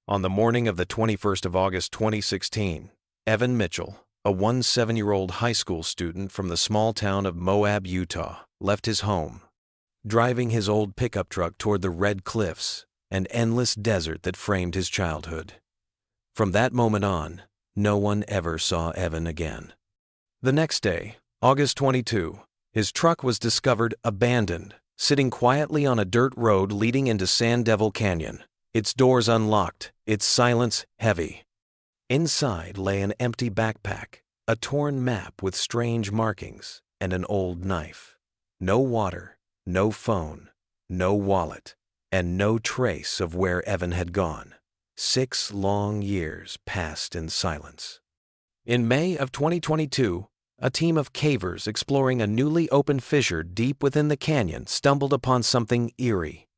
On the morning of the 21st of August 2016, Evan Mitchell, a 17-year-old high school student from the small town of Moab, Utah, left his home, driving his old pickup truck toward the red cliffs and endless desert that framed his childhood. From that moment on, no one ever saw Evan again. The next day, August 22, his truck was discovered abandoned, sitting quietly on a dirt road leading into Sand Devil Canyon, its doors unlocked, its silence heavy. Inside lay an empty backpack, a torn map with strange markings, and an old knife. No water, no phone, no wallet, and no trace of where Evan had gone. 6 long years passed in silence. In May of 2022, a team of cavers exploring a newly opened fissure deep within the canyon stumbled upon something eerie.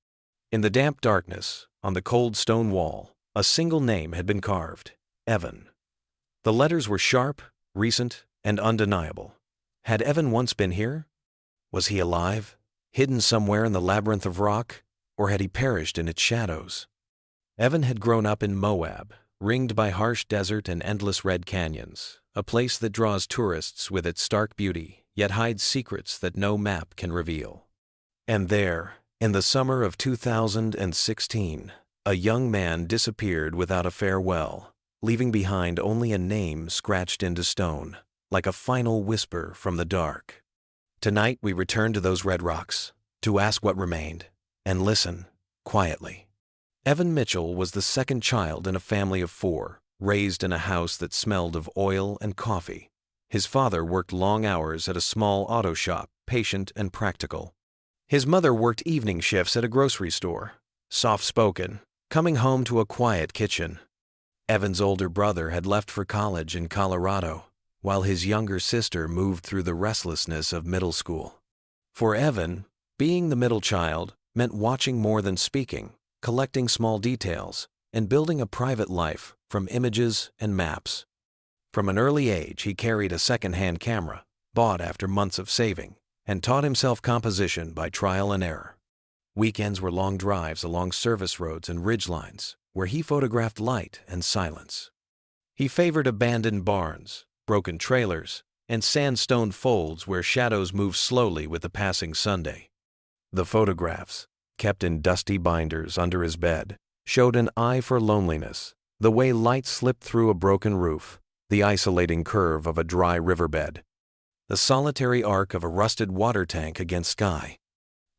In the damp darkness, on the cold stone wall, a single name had been carved: Evan. The letters were sharp, recent, and undeniable. Had Evan once been here? Was he alive, hidden somewhere in the labyrinth of rock, or had he perished in its shadows? Evan had grown up in Moab, ringed by harsh desert and endless red canyons, a place that draws tourists with its stark beauty, yet hides secrets that no map can reveal. And there, in the summer of 2016, a young man disappeared without a farewell, leaving behind only a name scratched into stone, like a final whisper from the dark. Tonight we return to those red rocks, to ask what remained, and listen, quietly. Evan Mitchell was the second child in a family of 4, raised in a house that smelled of oil and coffee. His father worked long hours at a small auto shop, patient and practical. His mother worked evening shifts at a grocery store, soft-spoken, coming home to a quiet kitchen. Evan's older brother had left for college in Colorado, while his younger sister moved through the restlessness of middle school. For Evan, being the middle child meant watching more than speaking, collecting small details, and building a private life from images and maps. From an early age, he carried a second-hand camera, bought after months of saving, and taught himself composition by trial and error. Weekends were long drives along service roads and ridgelines, where he photographed light and silence. He favored abandoned barns, broken trailers, and sandstone folds where shadows moved slowly with the passing Sunday. The photographs, kept in dusty binders under his bed, showed an eye for loneliness, the way light slipped through a broken roof, the isolating curve of a dry riverbed, the solitary arc of a rusted water tank against sky.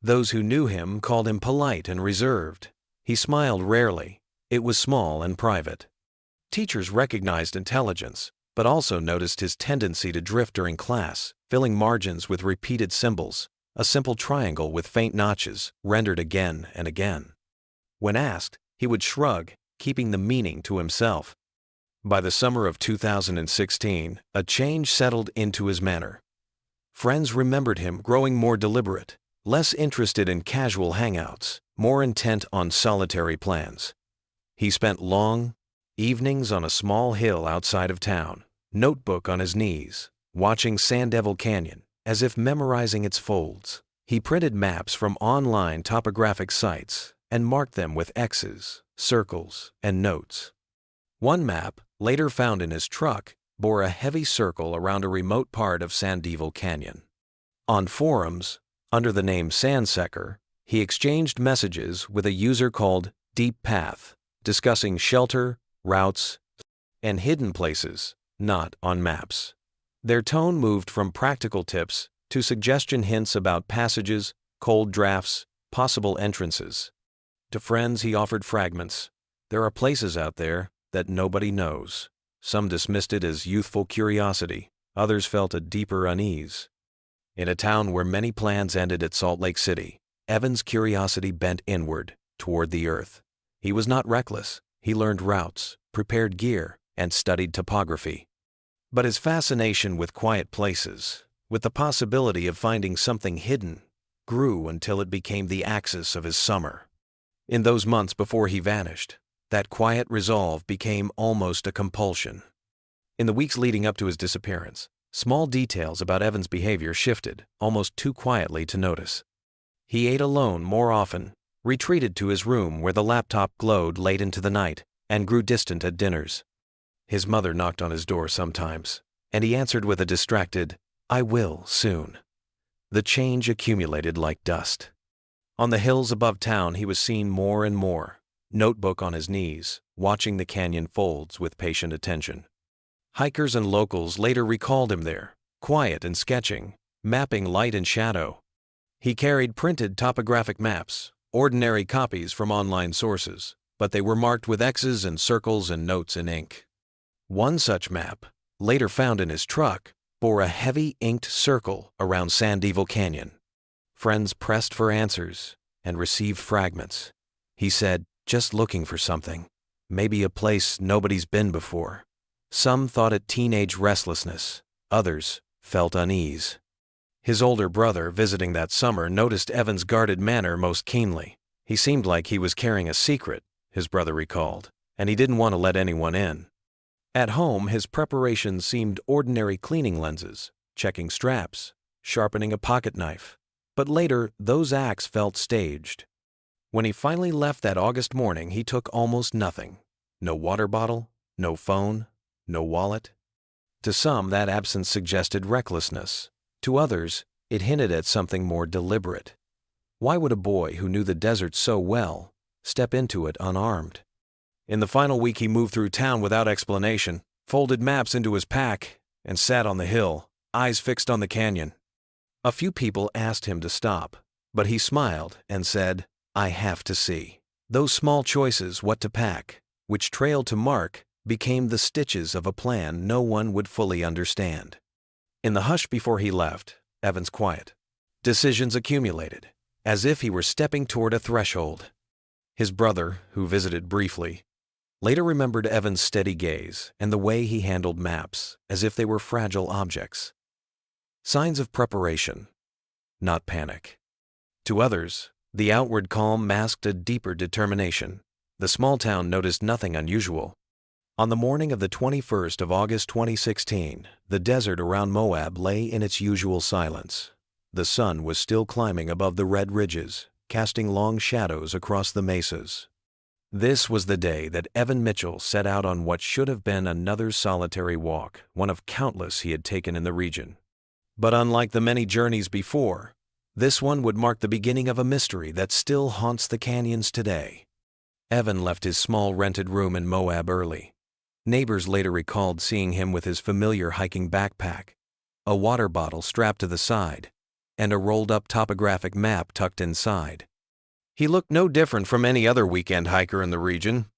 Those who knew him called him polite and reserved. He smiled rarely. It was small and private. Teachers recognized intelligence, but also noticed his tendency to drift during class, filling margins with repeated symbols, a simple triangle with faint notches, rendered again and again. When asked, he would shrug, keeping the meaning to himself. By the summer of 2016, a change settled into his manner. Friends remembered him growing more deliberate, less interested in casual hangouts, more intent on solitary plans. He spent long evenings on a small hill outside of town, notebook on his knees, watching Sand Devil Canyon, as if memorizing its folds. He printed maps from online topographic sites and marked them with X's, circles, and notes. One map, later found in his truck, bore a heavy circle around a remote part of Sand Devil Canyon. On forums, under the name Sandsecker, he exchanged messages with a user called Deep Path, discussing shelter, routes, and hidden places, not on maps. Their tone moved from practical tips to suggestion hints about passages, cold drafts, possible entrances. To friends he offered fragments. There are places out there that nobody knows. Some dismissed it as youthful curiosity, others felt a deeper unease. In a town where many plans ended at Salt Lake City, Evan's curiosity bent inward, toward the earth. He was not reckless. He learned routes, prepared gear, and studied topography. But his fascination with quiet places, with the possibility of finding something hidden, grew until it became the axis of his summer. In those months before he vanished, that quiet resolve became almost a compulsion. In the weeks leading up to his disappearance, small details about Evan's behavior shifted, almost too quietly to notice. He ate alone more often, retreated to his room where the laptop glowed late into the night, and grew distant at dinners. His mother knocked on his door sometimes, and he answered with a distracted, "I will, soon." The change accumulated like dust. On the hills above town he was seen more and more, notebook on his knees, watching the canyon folds with patient attention. Hikers and locals later recalled him there, quiet and sketching, mapping light and shadow. He carried printed topographic maps, ordinary copies from online sources, but they were marked with X's and circles and notes in ink. One such map, later found in his truck, bore a heavy inked circle around Sand Evil Canyon. Friends pressed for answers and received fragments. He said, "Just looking for something. Maybe a place nobody's been before." Some thought it teenage restlessness. Others felt unease. His older brother, visiting that summer, noticed Evan's guarded manner most keenly. He seemed like he was carrying a secret, his brother recalled, and he didn't want to let anyone in. At home, his preparations seemed ordinary cleaning lenses, checking straps, sharpening a pocket knife. But later, those acts felt staged. When he finally left that August morning, he took almost nothing. No water bottle, no phone, no wallet. To some, that absence suggested recklessness. To others, it hinted at something more deliberate. Why would a boy who knew the desert so well step into it unarmed? In the final week, he moved through town without explanation, folded maps into his pack, and sat on the hill, eyes fixed on the canyon. A few people asked him to stop, but he smiled and said, "I have to see." Those small choices, what to pack, which trail to mark, became the stitches of a plan no one would fully understand. In the hush before he left, Evan's quiet. Decisions accumulated, as if he were stepping toward a threshold. His brother, who visited briefly, later remembered Evan's steady gaze and the way he handled maps, as if they were fragile objects. Signs of preparation, not panic. To others, the outward calm masked a deeper determination. The small town noticed nothing unusual. On the morning of the 21st of August 2016, the desert around Moab lay in its usual silence. The sun was still climbing above the red ridges, casting long shadows across the mesas. This was the day that Evan Mitchell set out on what should have been another solitary walk, one of countless he had taken in the region. But unlike the many journeys before, this one would mark the beginning of a mystery that still haunts the canyons today. Evan left his small rented room in Moab early. Neighbors later recalled seeing him with his familiar hiking backpack, a water bottle strapped to the side, and a rolled-up topographic map tucked inside. He looked no different from any other weekend hiker in the region.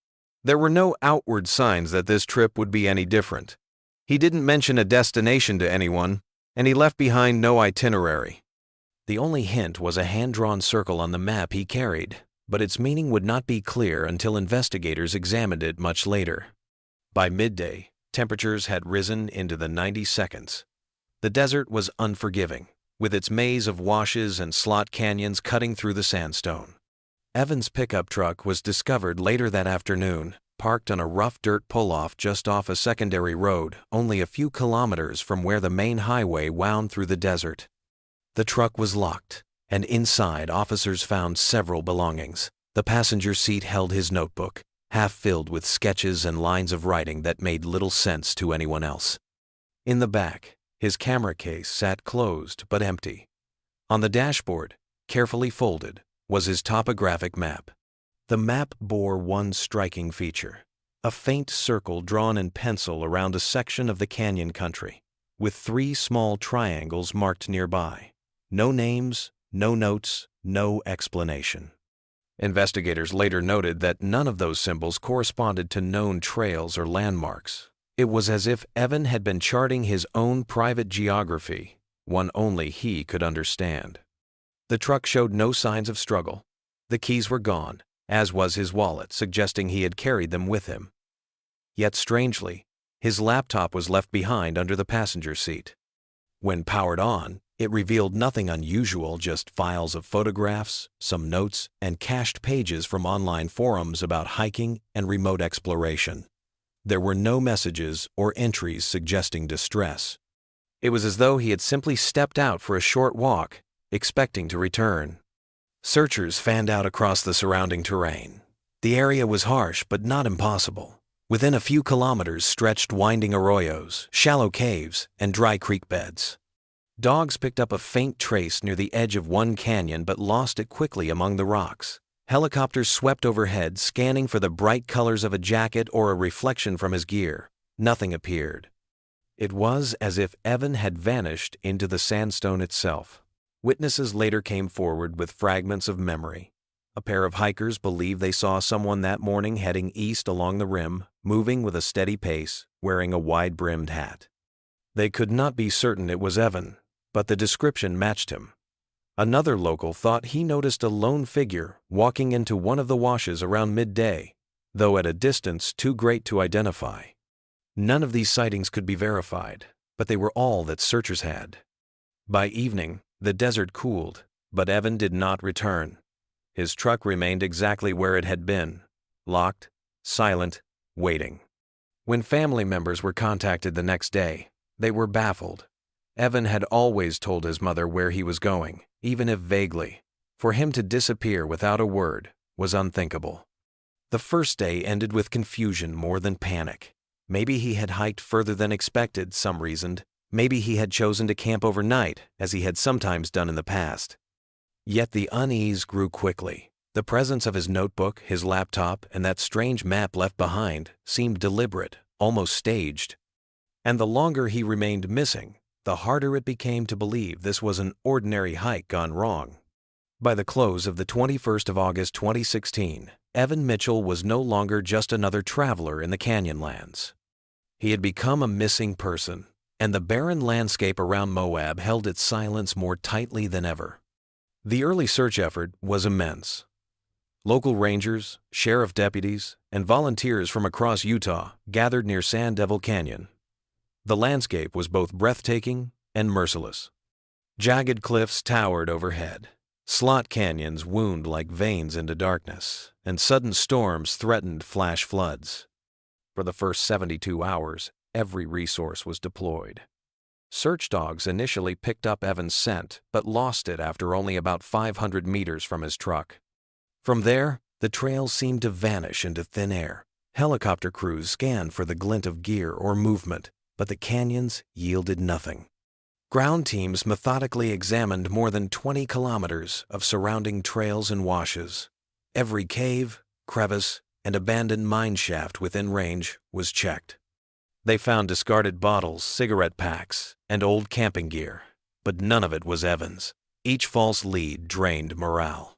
There were no outward signs that this trip would be any different. He didn't mention a destination to anyone, and he left behind no itinerary. The only hint was a hand-drawn circle on the map he carried, but its meaning would not be clear until investigators examined it much later. By midday, temperatures had risen into the 90 seconds. The desert was unforgiving, with its maze of washes and slot canyons cutting through the sandstone. Evan's pickup truck was discovered later that afternoon, parked on a rough dirt pull-off just off a secondary road, only a few kilometers from where the main highway wound through the desert. The truck was locked, and inside officers found several belongings. The passenger seat held his notebook, half filled with sketches and lines of writing that made little sense to anyone else. In the back, his camera case sat closed but empty. On the dashboard, carefully folded, was his topographic map. The map bore one striking feature: a faint circle drawn in pencil around a section of the canyon country, with 3 small triangles marked nearby. No names, no notes, no explanation. Investigators later noted that none of those symbols corresponded to known trails or landmarks. It was as if Evan had been charting his own private geography, one only he could understand. The truck showed no signs of struggle. The keys were gone, as was his wallet, suggesting he had carried them with him. Yet strangely, his laptop was left behind under the passenger seat. When powered on, it revealed nothing unusual, just files of photographs, some notes, and cached pages from online forums about hiking and remote exploration. There were no messages or entries suggesting distress. It was as though he had simply stepped out for a short walk, expecting to return. Searchers fanned out across the surrounding terrain. The area was harsh but not impossible. Within a few kilometers stretched winding arroyos, shallow caves, and dry creek beds. Dogs picked up a faint trace near the edge of one canyon but lost it quickly among the rocks. Helicopters swept overhead, scanning for the bright colors of a jacket or a reflection from his gear. Nothing appeared. It was as if Evan had vanished into the sandstone itself. Witnesses later came forward with fragments of memory. A pair of hikers believed they saw someone that morning heading east along the rim, moving with a steady pace, wearing a wide-brimmed hat. They could not be certain it was Evan, but the description matched him. Another local thought he noticed a lone figure walking into one of the washes around midday, though at a distance too great to identify. None of these sightings could be verified, but they were all that searchers had. By evening, the desert cooled, but Evan did not return. His truck remained exactly where it had been, locked, silent, waiting. When family members were contacted the next day, they were baffled. Evan had always told his mother where he was going, even if vaguely. For him to disappear without a word was unthinkable. The first day ended with confusion more than panic. Maybe he had hiked further than expected, some reasoned. Maybe he had chosen to camp overnight, as he had sometimes done in the past. Yet the unease grew quickly. The presence of his notebook, his laptop, and that strange map left behind seemed deliberate, almost staged. And the longer he remained missing, the harder it became to believe this was an ordinary hike gone wrong. By the close of the 21st of August 2016, Evan Mitchell was no longer just another traveler in the Canyonlands. He had become a missing person, and the barren landscape around Moab held its silence more tightly than ever. The early search effort was immense. Local rangers, sheriff deputies, and volunteers from across Utah gathered near Sand Devil Canyon. The landscape was both breathtaking and merciless. Jagged cliffs towered overhead. Slot canyons wound like veins into darkness, and sudden storms threatened flash floods. For the first 72 hours, every resource was deployed. Search dogs initially picked up Evan's scent, but lost it after only about 500 meters from his truck. From there, the trail seemed to vanish into thin air. Helicopter crews scanned for the glint of gear or movement, but the canyons yielded nothing. Ground teams methodically examined more than 20 kilometers of surrounding trails and washes. Every cave, crevice, and abandoned mine shaft within range was checked. They found discarded bottles, cigarette packs, and old camping gear, but none of it was Evan's. Each false lead drained morale.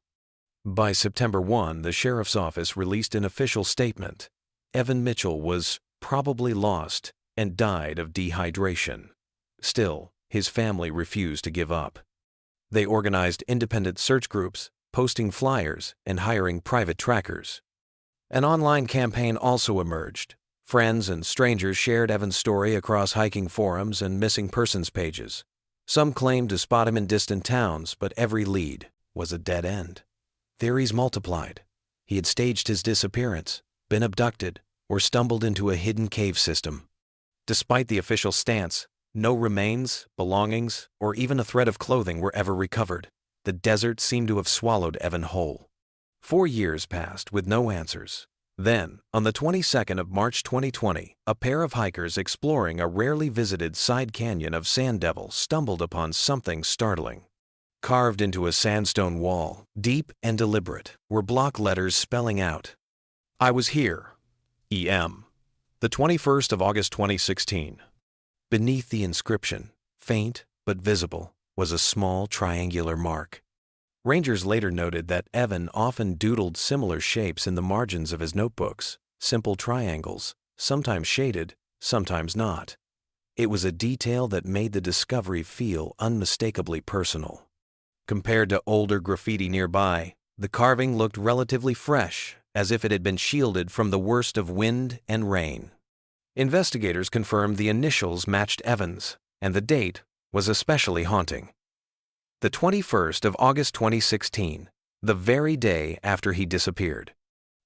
By September 1, the sheriff's office released an official statement. Evan Mitchell was probably lost and died of dehydration. Still, his family refused to give up. They organized independent search groups, posting flyers and hiring private trackers. An online campaign also emerged. Friends and strangers shared Evan's story across hiking forums and missing persons pages. Some claimed to spot him in distant towns, but every lead was a dead end. Theories multiplied. He had staged his disappearance, been abducted, or stumbled into a hidden cave system. Despite the official stance, no remains, belongings, or even a thread of clothing were ever recovered. The desert seemed to have swallowed Evan whole. 4 years passed with no answers. Then, on the 22nd of March 2020, a pair of hikers exploring a rarely visited side canyon of Sand Devil stumbled upon something startling. Carved into a sandstone wall, deep and deliberate, were block letters spelling out, "I was here, E.M. the 21st of August 2016. Beneath the inscription, faint but visible, was a small triangular mark. Rangers later noted that Evan often doodled similar shapes in the margins of his notebooks, simple triangles, sometimes shaded, sometimes not. It was a detail that made the discovery feel unmistakably personal. Compared to older graffiti nearby, the carving looked relatively fresh, as if it had been shielded from the worst of wind and rain. Investigators confirmed the initials matched Evan's, and the date was especially haunting. The 21st of August 2016, the very day after he disappeared.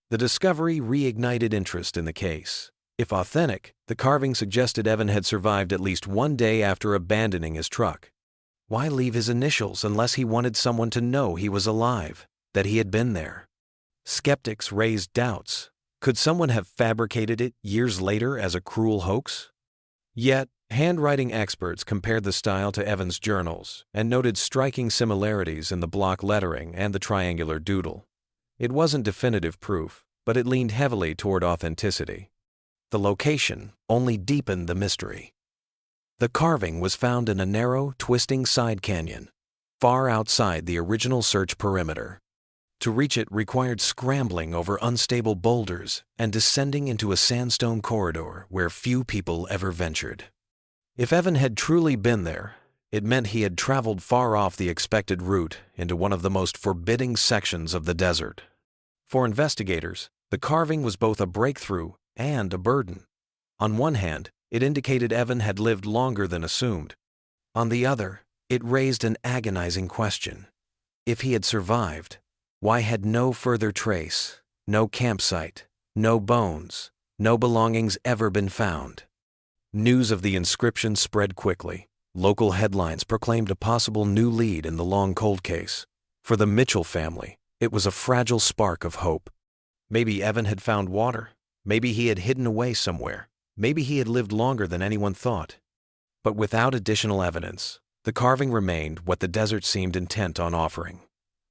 The discovery reignited interest in the case. If authentic, the carving suggested Evan had survived at least one day after abandoning his truck. Why leave his initials unless he wanted someone to know he was alive, that he had been there? Skeptics raised doubts. Could someone have fabricated it years later as a cruel hoax? Yet, handwriting experts compared the style to Evans' journals and noted striking similarities in the block lettering and the triangular doodle. It wasn't definitive proof, but it leaned heavily toward authenticity. The location only deepened the mystery. The carving was found in a narrow, twisting side canyon, far outside the original search perimeter. To reach it required scrambling over unstable boulders and descending into a sandstone corridor where few people ever ventured. If Evan had truly been there, it meant he had traveled far off the expected route into one of the most forbidding sections of the desert. For investigators, the carving was both a breakthrough and a burden. On one hand, it indicated Evan had lived longer than assumed. On the other, it raised an agonizing question. If he had survived, why had no further trace, no campsite, no bones, no belongings ever been found? News of the inscription spread quickly. Local headlines proclaimed a possible new lead in the long cold case. For the Mitchell family, it was a fragile spark of hope. Maybe Evan had found water. Maybe he had hidden away somewhere. Maybe he had lived longer than anyone thought. But without additional evidence, the carving remained what the desert seemed intent on offering.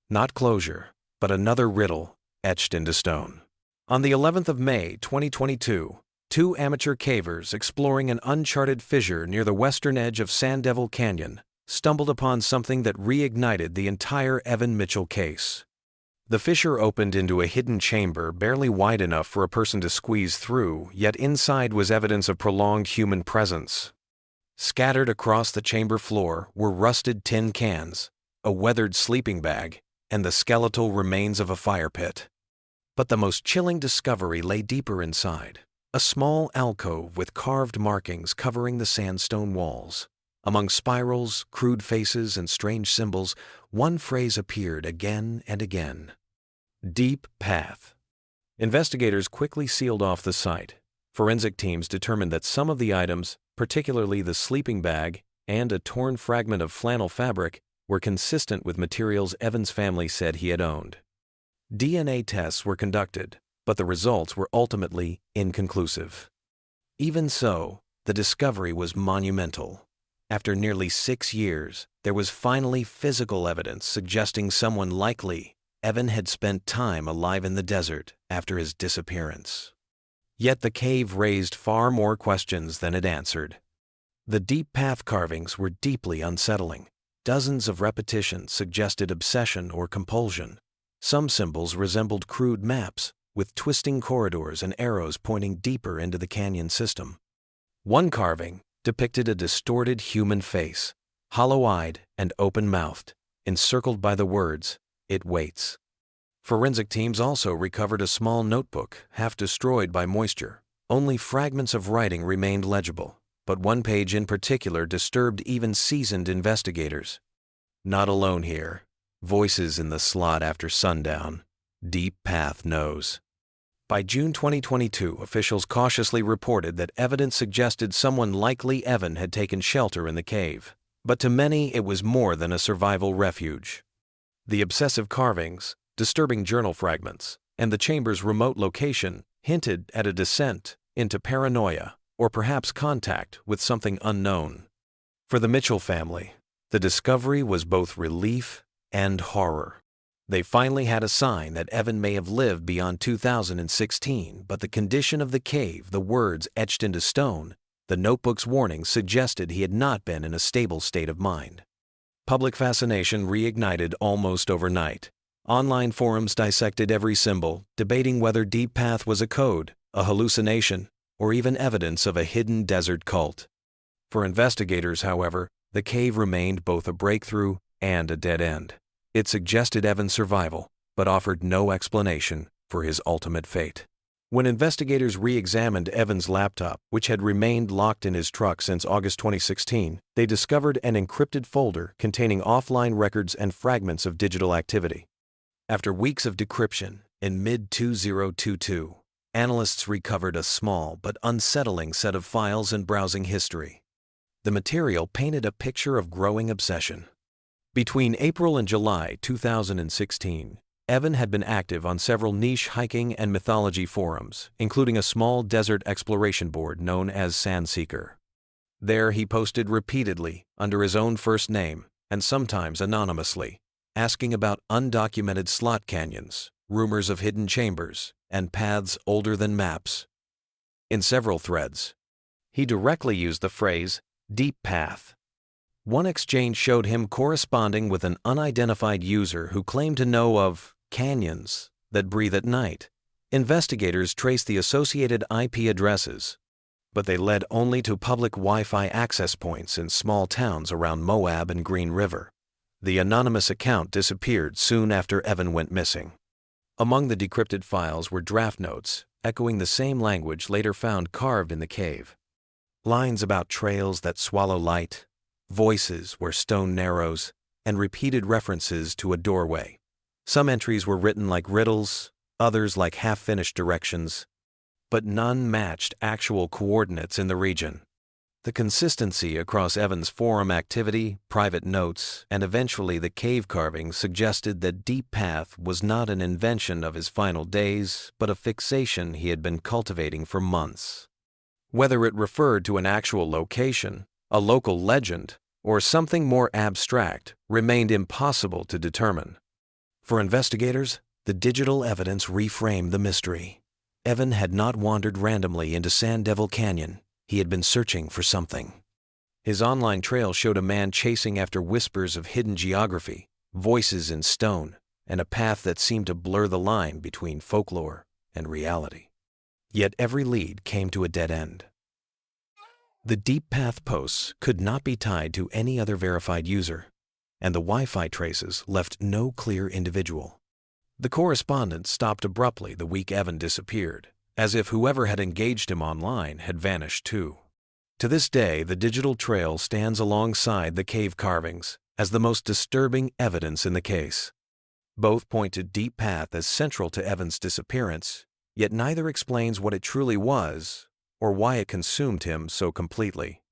Not closure, but another riddle etched into stone. On the 11th of May, 2022, two amateur cavers exploring an uncharted fissure near the western edge of Sand Devil Canyon stumbled upon something that reignited the entire Evan Mitchell case. The fissure opened into a hidden chamber barely wide enough for a person to squeeze through, yet inside was evidence of prolonged human presence. Scattered across the chamber floor were rusted tin cans, a weathered sleeping bag, and the skeletal remains of a fire pit. But the most chilling discovery lay deeper inside. A small alcove with carved markings covering the sandstone walls. Among spirals, crude faces, and strange symbols, one phrase appeared again and again. Deep path. Investigators quickly sealed off the site. Forensic teams determined that some of the items, particularly the sleeping bag and a torn fragment of flannel fabric, were consistent with materials Evan's family said he had owned. DNA tests were conducted, but the results were ultimately inconclusive. Even so, the discovery was monumental. After nearly 6 years, there was finally physical evidence suggesting someone likely Evan had spent time alive in the desert after his disappearance. Yet the cave raised far more questions than it answered. The deep path carvings were deeply unsettling. Dozens of repetitions suggested obsession or compulsion. Some symbols resembled crude maps, with twisting corridors and arrows pointing deeper into the canyon system. One carving depicted a distorted human face, hollow-eyed and open-mouthed, encircled by the words, "It waits." Forensic teams also recovered a small notebook, half destroyed by moisture. Only fragments of writing remained legible, but one page in particular disturbed even seasoned investigators. Not alone here. Voices in the slot after sundown. Deep path knows. By June 2022, officials cautiously reported that evidence suggested someone likely Evan had taken shelter in the cave. But to many, it was more than a survival refuge. The obsessive carvings, disturbing journal fragments, and the chamber's remote location hinted at a descent into paranoia or perhaps contact with something unknown. For the Mitchell family, the discovery was both relief and horror. They finally had a sign that Evan may have lived beyond 2016, but the condition of the cave, the words etched into stone, the notebook's warning suggested he had not been in a stable state of mind. Public fascination reignited almost overnight. Online forums dissected every symbol, debating whether Deep Path was a code, a hallucination, or even evidence of a hidden desert cult. For investigators, however, the cave remained both a breakthrough and a dead end. It suggested Evan's survival, but offered no explanation for his ultimate fate. When investigators re-examined Evan's laptop, which had remained locked in his truck since August 2016, they discovered an encrypted folder containing offline records and fragments of digital activity. After weeks of decryption, in mid-2022, analysts recovered a small but unsettling set of files and browsing history. The material painted a picture of growing obsession. Between April and July 2016, Evan had been active on several niche hiking and mythology forums, including a small desert exploration board known as Sandseeker. There he posted repeatedly under his own first name and sometimes anonymously, asking about undocumented slot canyons, rumors of hidden chambers, and paths older than maps. In several threads, he directly used the phrase, "deep path." One exchange showed him corresponding with an unidentified user who claimed to know of canyons that breathe at night. Investigators traced the associated IP addresses, but they led only to public Wi-Fi access points in small towns around Moab and Green River. The anonymous account disappeared soon after Evan went missing. Among the decrypted files were draft notes, echoing the same language later found carved in the cave. Lines about trails that swallow light, voices where stone narrows, and repeated references to a doorway. Some entries were written like riddles, others like half-finished directions, but none matched actual coordinates in the region. The consistency across Evan's forum activity, private notes, and eventually the cave carvings suggested that Deep Path was not an invention of his final days, but a fixation he had been cultivating for months. Whether it referred to an actual location, a local legend, or something more abstract remained impossible to determine. For investigators, the digital evidence reframed the mystery. Evan had not wandered randomly into Sand Devil Canyon. He had been searching for something. His online trail showed a man chasing after whispers of hidden geography, voices in stone, and a path that seemed to blur the line between folklore and reality. Yet every lead came to a dead end. The Deep Path posts could not be tied to any other verified user, and the Wi-Fi traces left no clear individual. The correspondence stopped abruptly the week Evan disappeared, as if whoever had engaged him online had vanished too. To this day, the digital trail stands alongside the cave carvings as the most disturbing evidence in the case. Both point to Deep Path as central to Evan's disappearance, yet neither explains what it truly was or why it consumed him so completely.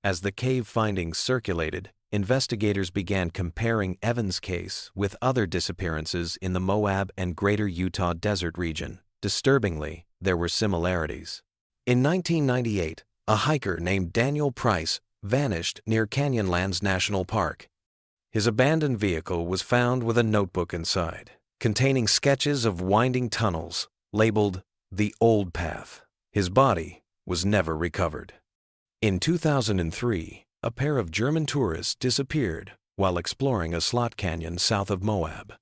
As the cave findings circulated, investigators began comparing Evan's case with other disappearances in the Moab and Greater Utah Desert region. Disturbingly, there were similarities. In 1998, a hiker named Daniel Price vanished near Canyonlands National Park. His abandoned vehicle was found with a notebook inside, containing sketches of winding tunnels labeled the Old Path. His body was never recovered. In 2003, a pair of German tourists disappeared while exploring a slot canyon south of Moab.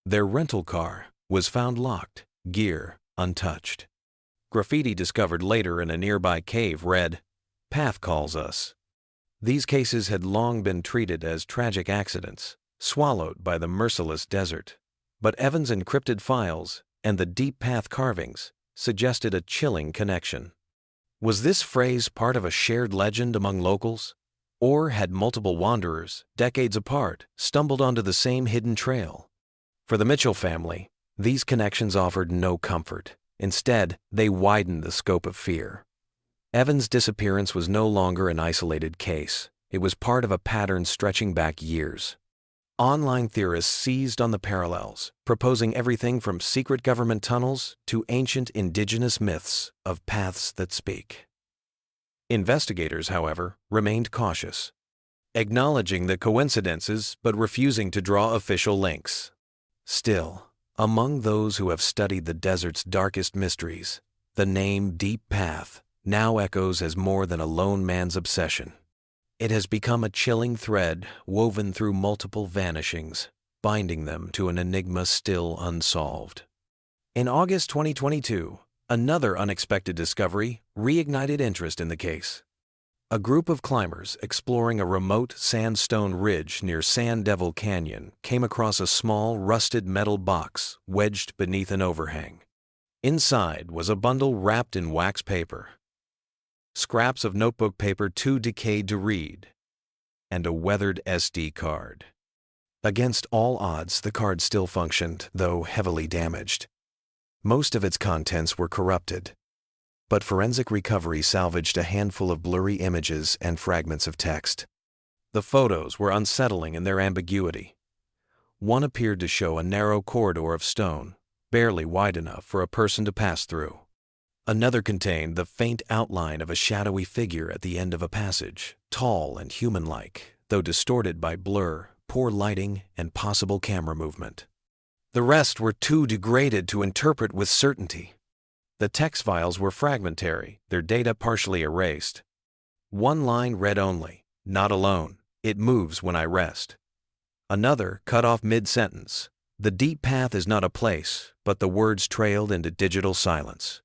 Their rental car was found locked, gear untouched. Graffiti discovered later in a nearby cave read, "Path calls us." These cases had long been treated as tragic accidents, swallowed by the merciless desert. But Evan's encrypted files and the Deep Path carvings suggested a chilling connection. Was this phrase part of a shared legend among locals? Or had multiple wanderers, decades apart, stumbled onto the same hidden trail? For the Mitchell family, these connections offered no comfort. Instead, they widened the scope of fear. Evan's disappearance was no longer an isolated case. It was part of a pattern stretching back years. Online theorists seized on the parallels, proposing everything from secret government tunnels to ancient indigenous myths of paths that speak. Investigators, however, remained cautious, acknowledging the coincidences but refusing to draw official links. Still, among those who have studied the desert's darkest mysteries, the name Deep Path now echoes as more than a lone man's obsession. It has become a chilling thread woven through multiple vanishings, binding them to an enigma still unsolved. In August 2022, another unexpected discovery reignited interest in the case. A group of climbers exploring a remote sandstone ridge near Sand Devil Canyon came across a small rusted metal box wedged beneath an overhang. Inside was a bundle wrapped in wax paper, scraps of notebook paper too decayed to read, and a weathered SD card. Against all odds, the card still functioned, though heavily damaged. Most of its contents were corrupted, but forensic recovery salvaged a handful of blurry images and fragments of text. The photos were unsettling in their ambiguity. One appeared to show a narrow corridor of stone, barely wide enough for a person to pass through. Another contained the faint outline of a shadowy figure at the end of a passage, tall and human-like, though distorted by blur, poor lighting, and possible camera movement. The rest were too degraded to interpret with certainty. The text files were fragmentary, their data partially erased. One line read only, "Not alone. It moves when I rest." Another cut off mid-sentence. "The deep path is not a place, but the words trailed into digital silence."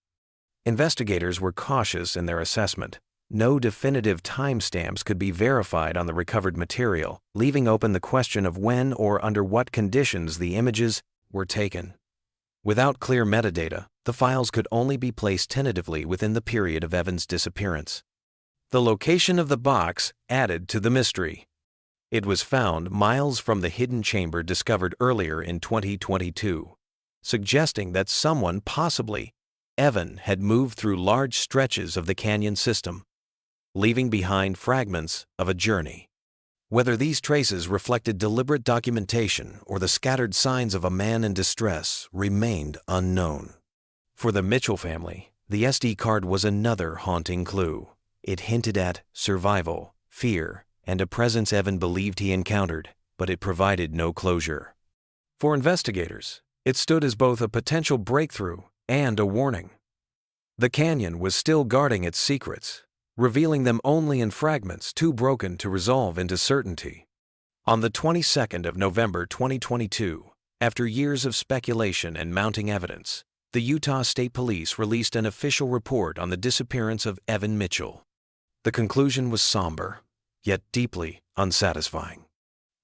Investigators were cautious in their assessment. No definitive timestamps could be verified on the recovered material, leaving open the question of when or under what conditions the images were taken. Without clear metadata, the files could only be placed tentatively within the period of Evan's disappearance. The location of the box added to the mystery. It was found miles from the hidden chamber discovered earlier in 2022, suggesting that someone, possibly Evan, had moved through large stretches of the canyon system, leaving behind fragments of a journey. Whether these traces reflected deliberate documentation or the scattered signs of a man in distress remained unknown. For the Mitchell family, the SD card was another haunting clue. It hinted at survival, fear, and a presence Evan believed he encountered, but it provided no closure. For investigators, it stood as both a potential breakthrough and a warning. The canyon was still guarding its secrets, revealing them only in fragments too broken to resolve into certainty. On the 22nd of November 2022, after years of speculation and mounting evidence, the Utah State Police released an official report on the disappearance of Evan Mitchell. The conclusion was somber, yet deeply unsatisfying.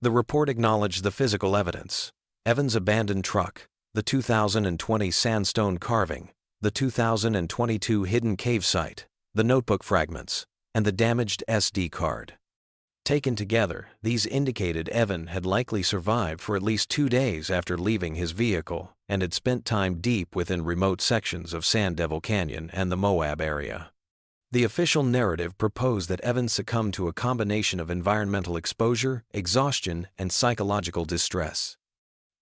The report acknowledged the physical evidence: Evan's abandoned truck, the 2020 sandstone carving, the 2022 hidden cave site, the notebook fragments, and the damaged SD card. Taken together, these indicated Evan had likely survived for at least 2 days after leaving his vehicle and had spent time deep within remote sections of Sand Devil Canyon and the Moab area. The official narrative proposed that Evan succumbed to a combination of environmental exposure, exhaustion, and psychological distress.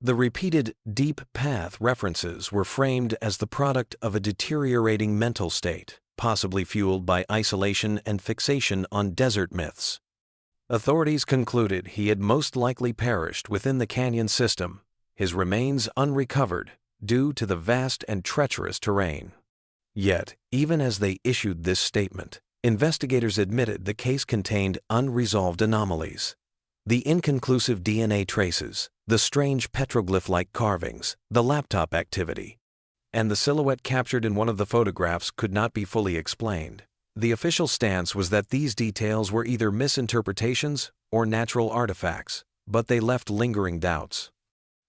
The repeated deep path references were framed as the product of a deteriorating mental state, possibly fueled by isolation and fixation on desert myths. Authorities concluded he had most likely perished within the canyon system, his remains unrecovered due to the vast and treacherous terrain. Yet, even as they issued this statement, investigators admitted the case contained unresolved anomalies. The inconclusive DNA traces, the strange petroglyph-like carvings, the laptop activity, and the silhouette captured in one of the photographs could not be fully explained. The official stance was that these details were either misinterpretations or natural artifacts, but they left lingering doubts.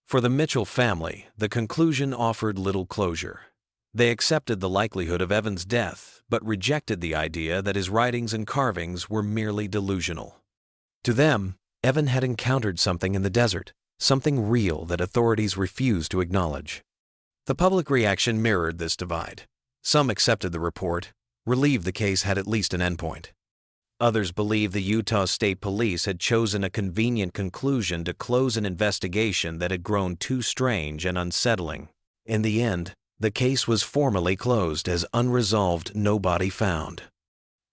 For the Mitchell family, the conclusion offered little closure. They accepted the likelihood of Evan's death, but rejected the idea that his writings and carvings were merely delusional. To them, Evan had encountered something in the desert, something real that authorities refused to acknowledge. The public reaction mirrored this divide. Some accepted the report, relieved the case had at least an endpoint. Others believed the Utah State Police had chosen a convenient conclusion to close an investigation that had grown too strange and unsettling. In the end, the case was formally closed as unresolved no body found.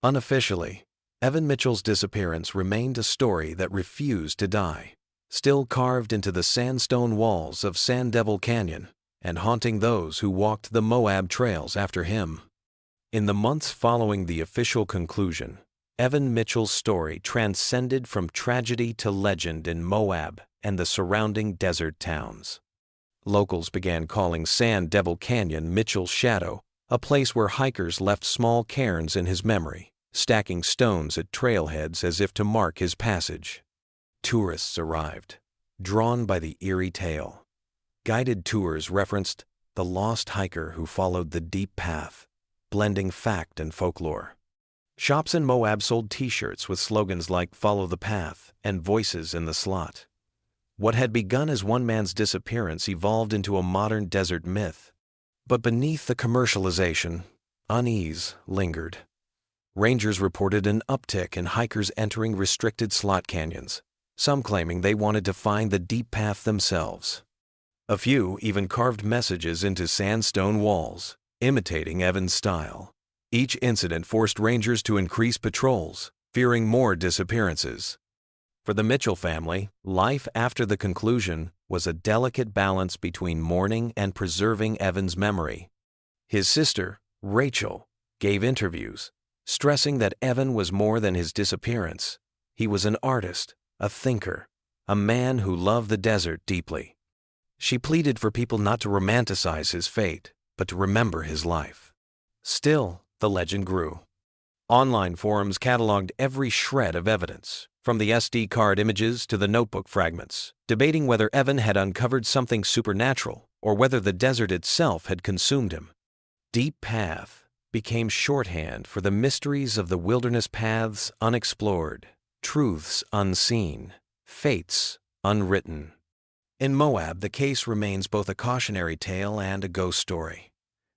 Unofficially, Evan Mitchell's disappearance remained a story that refused to die, still carved into the sandstone walls of Sand Devil Canyon and haunting those who walked the Moab trails after him. In the months following the official conclusion, Evan Mitchell's story transcended from tragedy to legend in Moab and the surrounding desert towns. Locals began calling Sand Devil Canyon Mitchell's Shadow, a place where hikers left small cairns in his memory, stacking stones at trailheads as if to mark his passage. Tourists arrived, drawn by the eerie tale. Guided tours referenced the lost hiker who followed the deep path, blending fact and folklore. Shops in Moab sold T-shirts with slogans like "Follow the Path" and "Voices in the Slot." What had begun as one man's disappearance evolved into a modern desert myth. But beneath the commercialization, unease lingered. Rangers reported an uptick in hikers entering restricted slot canyons, some claiming they wanted to find the deep path themselves. A few even carved messages into sandstone walls, imitating Evan's style. Each incident forced rangers to increase patrols, fearing more disappearances. For the Mitchell family, life after the conclusion was a delicate balance between mourning and preserving Evan's memory. His sister, Rachel, gave interviews, stressing that Evan was more than his disappearance. He was an artist, a thinker, a man who loved the desert deeply. She pleaded for people not to romanticize his fate, but to remember his life. Still, the legend grew. Online forums cataloged every shred of evidence, from the SD card images to the notebook fragments, debating whether Evan had uncovered something supernatural or whether the desert itself had consumed him. Deep Path became shorthand for the mysteries of the wilderness, paths unexplored, truths unseen, fates unwritten. In Moab, the case remains both a cautionary tale and a ghost story.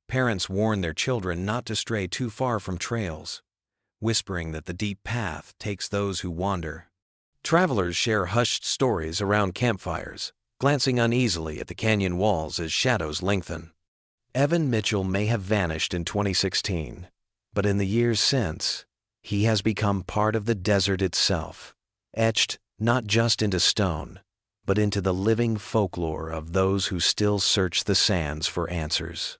Parents warn their children not to stray too far from trails, whispering that the deep path takes those who wander. Travelers share hushed stories around campfires, glancing uneasily at the canyon walls as shadows lengthen. Evan Mitchell may have vanished in 2016, but in the years since, he has become part of the desert itself, etched not just into stone, but into the living folklore of those who still search the sands for answers.